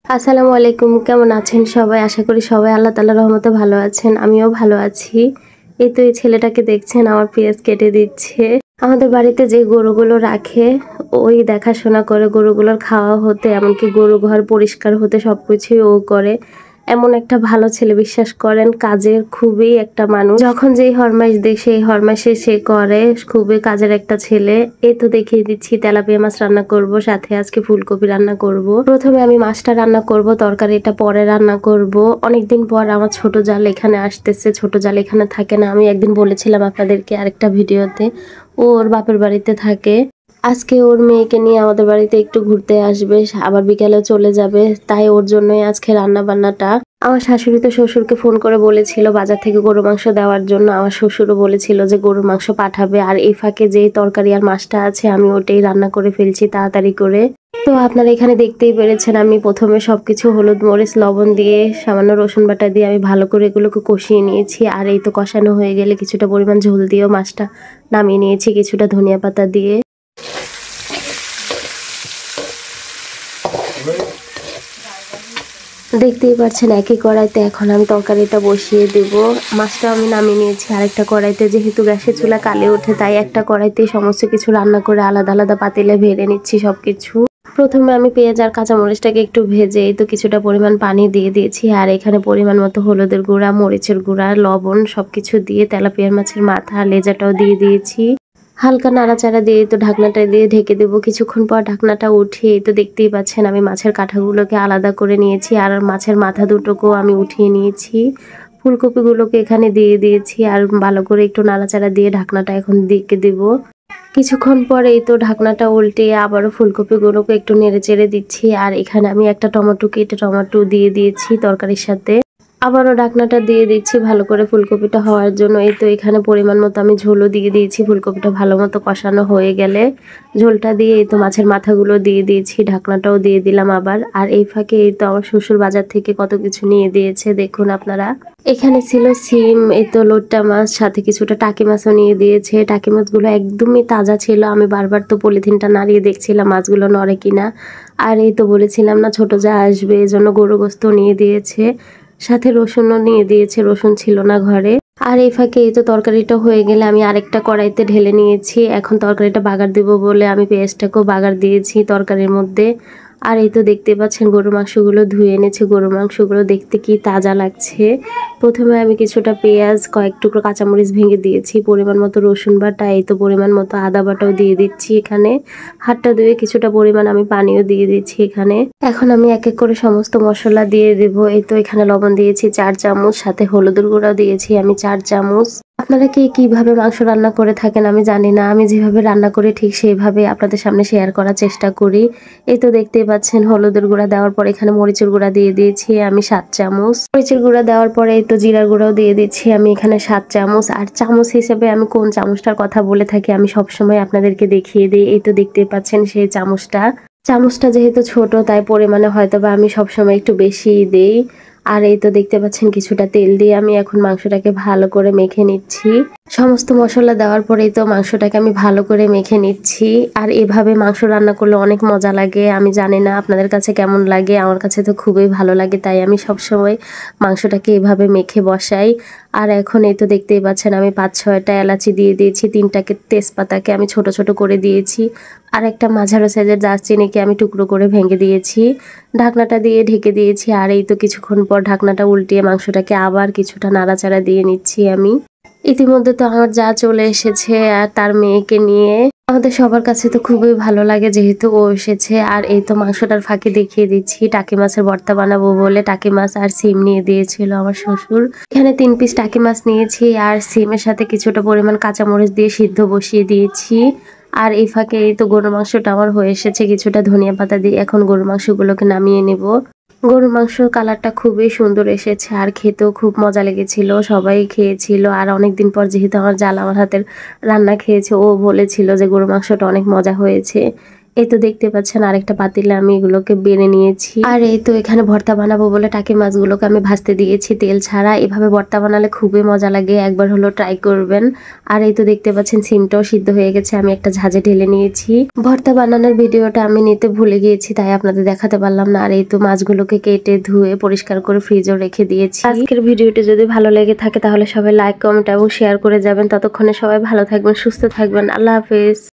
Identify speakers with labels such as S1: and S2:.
S1: আসসালামু আলাইকুম, কেমন আছেন সবাই? আশা করি সবাই আল্লাহ তাআলার রহমতে ভালো আছেন। আমিও ভালো আছি। এই তো এই ছেলেটাকে দেখছেন আমার পেঁয়াজ কেটে দিচ্ছে। আমাদের বাড়িতে যে গরুগুলো রাখে ওই দেখাশোনা করে, গরুগুলোর খাওয়া হতে এমনকি গরু ঘর পরিষ্কার হতে সবকিছুই ও করে। এমন একটা ভালো ছেলে, বিশ্বাস করেন, কাজের খুবই একটা মানুষ। যখন যেই ফরমাইশ দেয় সেই ফরমাইশে সে করে। খুবই কাজের একটা ছেলে। এই তো দেখিয়ে দিচ্ছি তেলাপিয়া মাছ রান্না করব, সাথে আজকে ফুলকপি রান্না করব। প্রথমে আমি মাছটা রান্না করব, তরকারিটা পরে রান্না করব। অনেকদিন পর আমার ছোট জাল এখানে আসতেছে। ছোট জাল এখানে থাকে না। আমি একদিন বলেছিলাম আপনাদেরকে আরেকটা ভিডিওতে, ও ওর বাপের বাড়িতে থাকে। আজকে ওর মেয়েকে নিয়ে আমাদের বাড়িতে একটু ঘুরতে আসবে, আবার বিকেলে চলে যাবে। তাই ওর জন্যই আজকে রান্না বান্নাটা। আমার শাশুড়ি তো শ্বশুরকে ফোন করে বলেছিল বাজার থেকে গরু মাংস দেওয়ার জন্য। আমার শ্বশুরও বলেছিল যে গরুর মাংস পাঠাবে। আর এই ফাঁকে যেই তরকারি আর মাছটা আছে আমি ওটাই রান্না করে ফেলছি তাড়াতাড়ি করে। তো আপনারা এখানে দেখতেই পেরেছেন, আমি প্রথমে সবকিছু হলুদ মরিচ লবণ দিয়ে সামান্য রসুন বাটা দিয়ে আমি ভালো করে এগুলোকে কষিয়ে নিয়েছি। আর এই তো কষানো হয়ে গেলে কিছুটা পরিমাণ ঝোল দিয়েও মাছটা নামিয়ে নিয়েছি কিছুটা ধনিয়া পাতা দিয়ে। দেখতেই পাচ্ছেন একই কড়াইতে এখন আমি তরকারিটা বসিয়ে দেব। মাছটা আমি নামিয়ে নিয়েছি আরেকটা কড়াইতে। যেহেতু গ্যাসের চুলা কালে ওঠে তাই একটা কড়াইতেই সমস্ত কিছু রান্না করে আলাদা আলাদা পাতিলে ভেড়ে নিচ্ছি সবকিছু। প্রথমে আমি পেঁয়াজ আর কাঁচামরিচটাকে একটু ভেজে এই তো কিছুটা পরিমাণ পানি দিয়ে দিয়েছি। আর এখানে পরিমাণ মতো হলুদের গুঁড়া, মরিচের গুঁড়া, লবণ সবকিছু দিয়ে তেলাপিয়ার মাছের মাথা লেজাটাও দিয়ে দিয়েছি। হালকা নাড়াচাড়া দিয়ে তো ঢাকনাটা দিয়ে ঢেকে দেবো। কিছুক্ষণ পর ঢাকনাটা উঠিয়ে তো দেখতেই পাচ্ছেন আমি মাছের কাঁটাগুলোকে আলাদা করে নিয়েছি আর মাছের মাথা দুটোকেও আমি উঠিয়ে নিয়েছি। ফুলকপিগুলোকে এখানে দিয়ে দিয়েছি আর ভালো করে একটু নাড়াচাড়া দিয়ে ঢাকনাটা এখন ঢেকে দেবো। কিছুক্ষণ পরে এই তো ঢাকনাটা উল্টে আবারও ফুলকপিগুলোকে একটু নেড়ে চেড়ে দিচ্ছি। আর এখানে আমি একটা টমেটো কেটে টমেটো দিয়ে দিয়েছি তরকারির সাথে। আবারও ঢাকনাটা দিয়ে দিচ্ছি ভালো করে ফুলকপিটা হওয়ার জন্য। এই তো এখানে পরিমাণ মতো আমি ঝোলও দিয়ে দিয়েছি। ফুলকপিটা ভালো মতো কষানো হয়ে গেলে ঝোলটা দিয়ে এই তো মাছের মাথাগুলো দিয়ে দিয়েছি, ঢাকনাটাও দিয়ে দিলাম আবার। আর এই ফাঁকে এই তো আমার শ্বশুর বাজার থেকে কত কিছু নিয়ে দিয়েছে দেখুন আপনারা। এখানে ছিল সিম, এই তো লোট্টা মাছ, সাথে কিছুটা টাকি মাছও নিয়ে দিয়েছে। টাকি মাছগুলো একদমই তাজা ছিল। আমি বারবার তো পলিথিনটা নাড়িয়ে দেখছিলাম মাছগুলো নড়ে কিনা। আর এই তো বলেছিলাম না ছোট যা আসবে, এজন্য গরু গোস্ত নিয়ে দিয়েছে, সাথে রসুনও নিয়ে দিয়েছে, রসুন ছিল না ঘরে। আর এই ফাঁকে এই তো তরকারিটা হয়ে গেলে আমি আরেকটা কড়াইতে ঢেলে নিয়েছি। এখন তরকারিটা বাগার দিব বলে আমি পেঁয়াজটাকেও বাগার দিয়েছি তরকারির মধ্যে। আর এই তো দেখতে পাচ্ছেন গরুর মাংসগুলো ধুয়ে এনেছে। গরুর মাংসগুলো দেখতে কি তাজা লাগছে। প্রথমে আমি কিছুটা পেঁয়াজ, কয়েক টুকরো কাঁচামরিচ ভেঙে দিয়েছি, পরিমাণ মতো রসুন বাটা, এই তো পরিমাণ মতো আদা বাটাও দিয়ে দিচ্ছি এখানে। হাতটা ধুয়ে কিছুটা পরিমাণ আমি পানিও দিয়ে দিচ্ছি এখানে। এখন আমি এক এক করে সমস্ত মশলা দিয়ে দেব। এই তো এখানে লবণ দিয়েছি 4 চামচ, সাথে হলুদের গুঁড়াও দিয়েছি আমি 4 চামচ। আপনারা কে কিভাবে মাংস রান্না করে থাকেন আমি জানি না। আমি যেভাবে রান্না করি ঠিক সেইভাবে আপনাদের সামনে শেয়ার করার চেষ্টা করি। এই তো দেখতেই পাচ্ছেন হলুদের গুঁড়া দেওয়ার পর এখানে মরিচের গুঁড়া দিয়ে দিয়েছি আমি 7 চামচ। মরিচের গুঁড়া দেওয়ার পরে এই তো জিরার গুঁড়াও দিয়ে দিচ্ছি আমি এখানে 7 চামচ। আর চামচ হিসেবে আমি কোন চামচটার কথা বলে থাকি আমি সবসময় আপনাদেরকে দেখিয়ে দিই। এই তো দেখতেই পাচ্ছেন সেই চামচটা যেহেতু ছোট তাই পরিমাণে হয়তোবা আমি সবসময় একটু বেশিই দেই। আর এই তো দেখতে পাচ্ছেন কিছুটা তেল দিয়ে আমি এখন মাংসটাকে ভালো করে মেখে নিচ্ছি। সমস্ত মশলা দেওয়ার পরেই তো মাংসটাকে আমি ভালো করে মেখে নিচ্ছি। আর এভাবে মাংস রান্না করলে অনেক মজা লাগে। আমি জানি না আপনাদের কাছে কেমন লাগে, আমার কাছে তো খুবই ভালো লাগে। তাই আমি সবসময় মাংসটাকে এভাবে মেখে বসাই। আর এখন এই তো দেখতেই পাচ্ছেন আমি 5-6টা এলাচি দিয়ে দিয়েছি, 3টাকে তেজপাতাকে আমি ছোট ছোট করে দিয়েছি, আর একটা মাঝারো সাইজের দারচিনিকে আমি টুকরো করে ভেঙে দিয়েছি। ঢাকনাটা দিয়ে ঢেকে দিয়েছি। আর এই তো কিছুক্ষণ পর ঢাকনাটা উল্টিয়ে মাংসটাকে আবার কিছুটা নাড়াচাড়া দিয়ে নিচ্ছি আমি। ইতিমধ্যে তো আমার যা চলে এসেছে আর তার মেয়েকে নিয়ে। আমাদের সবার কাছে তো খুবই ভালো লাগে যেহেতু ও এসেছে। আর এই তো মাংসটার ফাঁকে দেখিয়ে দিচ্ছি টাকি মাছের ভর্তা বানাবো বলে টাকি মাছ আর সিম নিয়ে দিয়েছিল আমার শ্বশুর। এখানে 3 পিস টাকি মাছ নিয়েছি আর সিমের সাথে কিছুটা পরিমাণ কাঁচামরিচ দিয়ে সিদ্ধ বসিয়ে দিয়েছি। আর এই ফাঁকে এই তো গরুর মাংসটা আমার হয়ে এসেছে, কিছুটা ধনিয়া পাতা দিয়ে এখন গরুর মাংসগুলোকে নামিয়ে নেব। গরুর মাংসর কালারটা খুবই সুন্দর এসেছে আর খেতেও খুব মজা লেগেছিল, সবাই খেয়েছিল। আর অনেকদিন পর যেহেতু আমার জাল আমার হাতের রান্না খেয়েছে, ও বলেছিল যে গরুর মাংসটা অনেক মজা হয়েছে। এই তো দেখতে পাচ্ছেন আরেকটা পাতিলে আমি এগুলোকে বেড়ে নিয়েছি। আর এই তো এখানে ভর্তা বানাবো বলে টাকি মাছগুলোকে আমি ভাজতে দিয়েছি তেল ছাড়া। এভাবে ভর্তা বানালে খুবই মজা লাগে, একবার হলো ট্রাই করবেন। আর এই তো দেখতে পাচ্ছেন সিমটাও সিদ্ধ হয়ে গেছে, আমি একটা ঝাঁঝে ঢেলে নিয়েছি। ভর্তা বানানোর ভিডিওটা আমি নিতে ভুলে গিয়েছি, তাই আপনাদের দেখাতে পারলাম না। আর এই তো মাছগুলোকে কেটে ধুয়ে পরিষ্কার করে ফ্রিজেও রেখে দিয়েছি। আজকের ভিডিওটি যদি ভালো লেগে থাকে তাহলে সবাই লাইক, কমেন্ট এবং শেয়ার করে যাবেন। ততক্ষণে সবাই ভালো থাকবেন, সুস্থ থাকবেন। আল্লাহ হাফেজ।